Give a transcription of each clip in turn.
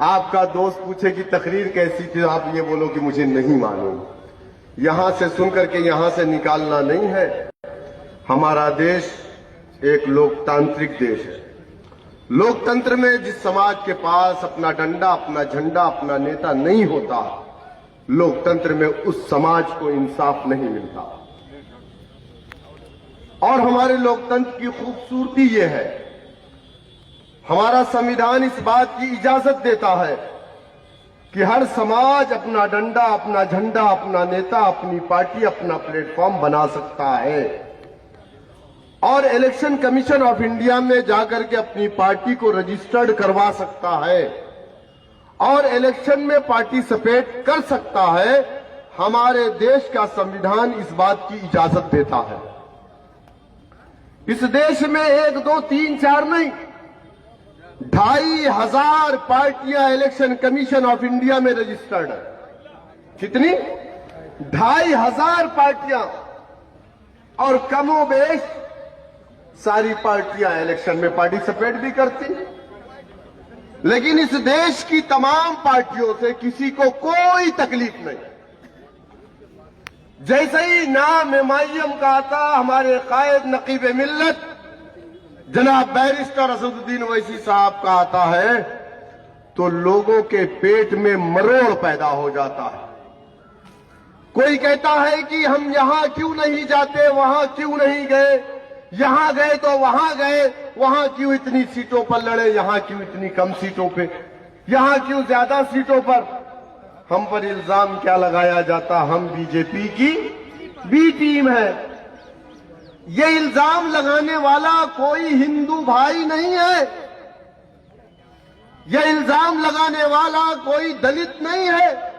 आपका दोस्त पूछे कि तकरीर कैसी थी, आप ये बोलो कि मुझे नहीं मालूम। यहां से सुनकर के यहां से निकालना नहीं है। हमारा देश एक लोकतांत्रिक देश है। लोकतंत्र में जिस समाज के पास अपना डंडा, अपना झंडा, अपना नेता नहीं होता, लोकतंत्र में उस समाज को इंसाफ नहीं मिलता। और हमारे लोकतंत्र की खूबसूरती यह है, हमारा संविधान इस बात की इजाजत देता है कि हर समाज अपना डंडा, अपना झंडा, अपना नेता, अपनी पार्टी, अपना प्लेटफॉर्म बना सकता है और इलेक्शन कमीशन ऑफ इंडिया में जाकर के अपनी पार्टी को रजिस्टर्ड करवा सकता है और इलेक्शन में पार्टिसिपेट कर सकता है। हमारे देश का संविधान इस बात की इजाजत देता है। इस देश में 1, 2, 3, 4 नहीं, 2500 पार्टियां इलेक्शन कमीशन ऑफ इंडिया में रजिस्टर्ड है। कितनी? 2500 पार्टियां। और कमोबेश सारी पार्टियां इलेक्शन में पार्टिसिपेट भी करती। लेकिन इस देश की तमाम पार्टियों से किसी को कोई तकलीफ नहीं। जैसे ही नाम एमआईएम का आता, हमारे कायद नकीब मिल्लत जनाब बैरिस्टर असदुद्दीन ओवैसी साहब का आता है, तो लोगों के पेट में मरोड़ पैदा हो जाता है। कोई कहता है कि हम यहां क्यों नहीं जाते, वहां क्यों नहीं गए, यहां गए तो वहां गए, वहां क्यों इतनी सीटों पर लड़े, यहां क्यों इतनी कम सीटों पे, यहां क्यों ज्यादा सीटों पर। हम पर इल्जाम क्या लगाया जाता, हम बीजेपी की बी टीम है। ये इल्जाम लगाने वाला कोई हिंदू भाई नहीं है, ये इल्जाम लगाने वाला कोई दलित नहीं है,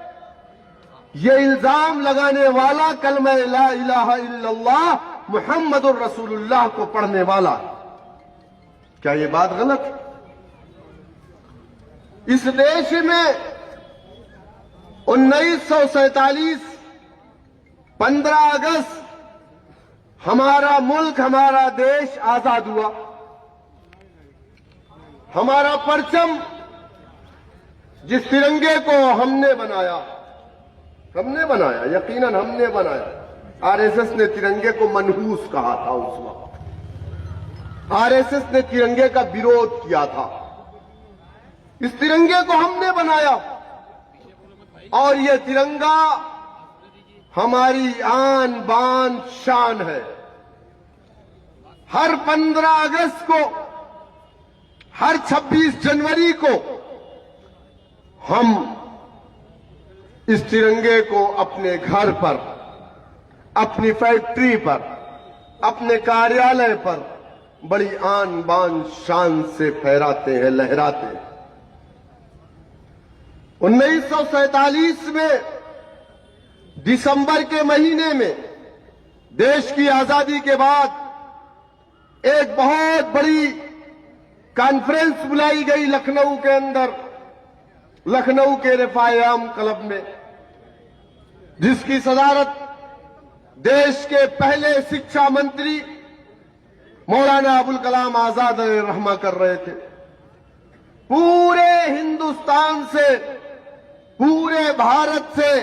ये इल्जाम लगाने वाला कलमा ला इलाहा इल्लल्लाह मुहम्मदुर रसूलुल्लाह को पढ़ने वाला। क्या ये बात गलत है? इस देश में 1947 15 अगस्त हमारा मुल्क, हमारा देश आजाद हुआ। हमारा परचम, जिस तिरंगे को हमने बनाया, यकीनन हमने बनाया। आरएसएस ने तिरंगे को मनहूस कहा था। उस वक्त आरएसएस ने तिरंगे का विरोध किया था। इस तिरंगे को हमने बनाया और यह तिरंगा हमारी आन बान शान है। हर 15 अगस्त को, हर 26 जनवरी को हम इस तिरंगे को अपने घर पर, अपनी फैक्ट्री पर, अपने कार्यालय पर बड़ी आन बान शान से फहराते हैं, लहराते हैं। 1947 में दिसंबर के महीने में देश की आजादी के बाद एक बहुत बड़ी कॉन्फ्रेंस बुलाई गई लखनऊ के अंदर, लखनऊ के रिफायाम क्लब में, जिसकी सदारत देश के पहले शिक्षा मंत्री मौलाना अबुल कलाम आजाद रहमा कर रहे थे। पूरे हिंदुस्तान से, पूरे भारत से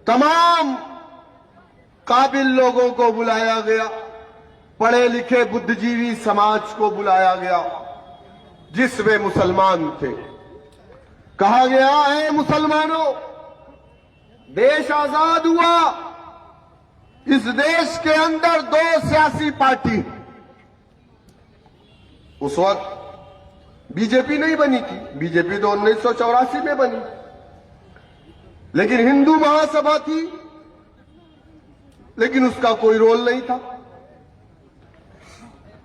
तमाम काबिल लोगों को बुलाया गया, पढ़े लिखे बुद्धिजीवी समाज को बुलाया गया, जिसमें मुसलमान थे। कहा गया है, मुसलमानों, देश आजाद हुआ, इस देश के अंदर 2 सियासी पार्टी, उस वक्त बीजेपी नहीं बनी थी, बीजेपी तो 1984 में बनी, लेकिन हिंदू महासभा थी, लेकिन उसका कोई रोल नहीं था।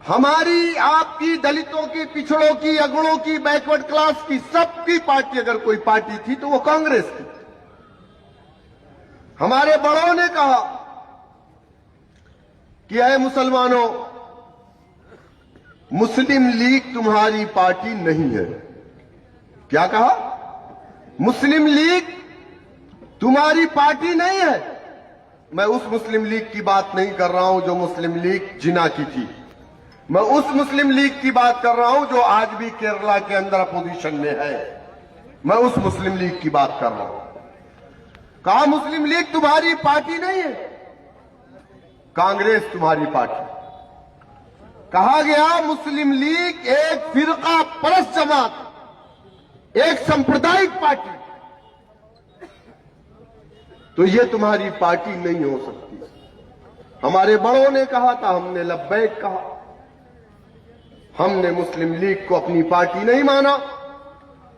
हमारी, आपकी, दलितों की, पिछड़ों की, अगड़ों की, बैकवर्ड क्लास की, सबकी पार्टी अगर कोई पार्टी थी तो वो कांग्रेस थी। हमारे बड़ों ने कहा कि ऐ मुसलमानों, मुस्लिम लीग तुम्हारी पार्टी नहीं है। क्या कहा? मुस्लिम लीग तुम्हारी पार्टी नहीं है। मैं उस मुस्लिम लीग की बात नहीं कर रहा हूं जो मुस्लिम लीग जिना की थी, मैं उस मुस्लिम लीग की बात कर रहा हूं जो आज भी केरला के अंदर अपोजिशन में है। मैं उस मुस्लिम लीग की बात कर रहा हूं। कहा मुस्लिम लीग तुम्हारी पार्टी नहीं है, कांग्रेस तुम्हारी पार्टी। कहा गया मुस्लिम लीग एक फिरका परस्त जमात, एक सांप्रदायिक पार्टी, तो ये तुम्हारी पार्टी नहीं हो सकती। हमारे बड़ों ने कहा था, हमने लब्बैक कहा। हमने मुस्लिम लीग को अपनी पार्टी नहीं माना,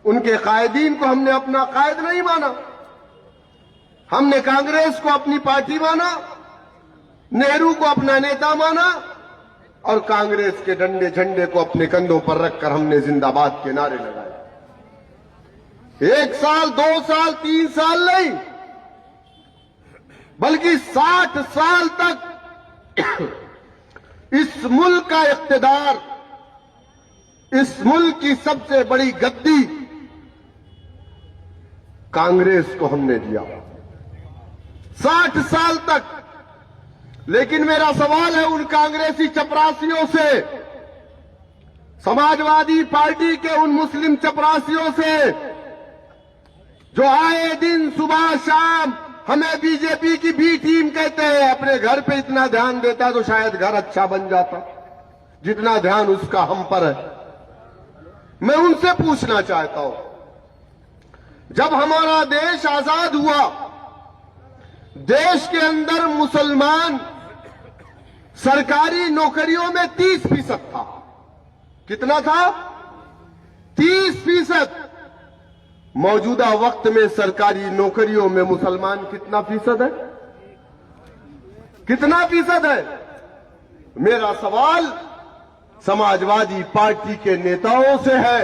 उनके कायदीन को हमने अपना कायद नहीं माना। हमने कांग्रेस को अपनी पार्टी माना, नेहरू को अपना नेता माना और कांग्रेस के डंडे झंडे को अपने कंधों पर रखकर हमने जिंदाबाद के नारे लगाए। 1 साल, 2 साल, 3 साल नहीं, बल्कि 60 साल तक इस मुल्क का इख्तिदार, इस मुल्क की सबसे बड़ी गद्दी कांग्रेस को हमने दिया, 60 साल तक। लेकिन मेरा सवाल है उन कांग्रेसी चपरासियों से, समाजवादी पार्टी के उन मुस्लिम चपरासियों से जो आए दिन सुबह शाम हमें बीजेपी की बी टीम कहते हैं। अपने घर पे इतना ध्यान देता तो शायद घर अच्छा बन जाता, जितना ध्यान उसका हम पर है। मैं उनसे पूछना चाहता हूं, जब हमारा देश आजाद हुआ, देश के अंदर मुसलमान सरकारी नौकरियों में 30% था। कितना था? 30%। मौजूदा वक्त में सरकारी नौकरियों में मुसलमान कितना फीसद है? कितना फीसद है? मेरा सवाल समाजवादी पार्टी के नेताओं से है,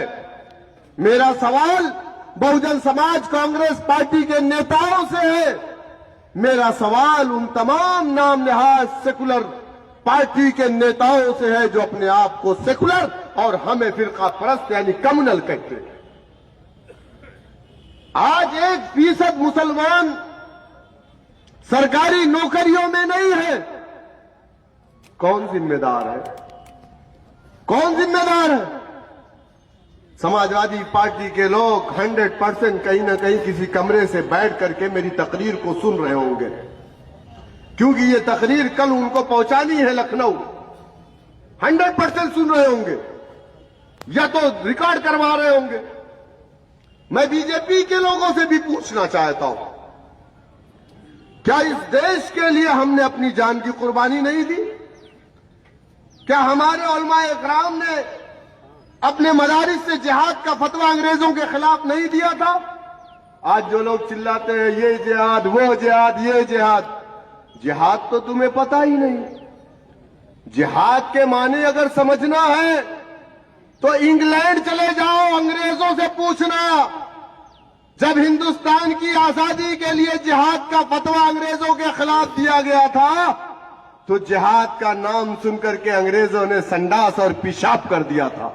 मेरा सवाल बहुजन समाज कांग्रेस पार्टी के नेताओं से है, मेरा सवाल उन तमाम नाम नहाज सेकुलर पार्टी के नेताओं से है जो अपने आप को सेकुलर और हमें फिरका परस्त यानी कम्युनल कहते हैं। आज 1% मुसलमान सरकारी नौकरियों में नहीं है। कौन जिम्मेदार है? कौन जिम्मेदार है? समाजवादी पार्टी के लोग 100% कहीं ना कहीं किसी कमरे से बैठ करके मेरी तकरीर को सुन रहे होंगे, क्योंकि ये तकरीर कल उनको पहुंचानी है लखनऊ। 100% सुन रहे होंगे या तो रिकॉर्ड करवा रहे होंगे। मैं बीजेपी के लोगों से भी पूछना चाहता हूं, क्या इस देश के लिए हमने अपनी जान की कुर्बानी नहीं दी? क्या हमारे उलमाए इकराम ने अपने मदारिस से जिहाद का फतवा अंग्रेजों के खिलाफ नहीं दिया था? आज जो लोग चिल्लाते हैं ये जिहाद, वो जिहाद, ये जिहाद, जिहाद तो तुम्हें पता ही नहीं। जिहाद के माने अगर समझना है तो इंग्लैंड चले जाओ, अंग्रेजों से पूछना, जब हिंदुस्तान की आजादी के लिए जिहाद का फतवा अंग्रेजों के खिलाफ दिया गया था तो जिहाद का नाम सुनकर के अंग्रेजों ने संडास और पेशाब कर दिया था।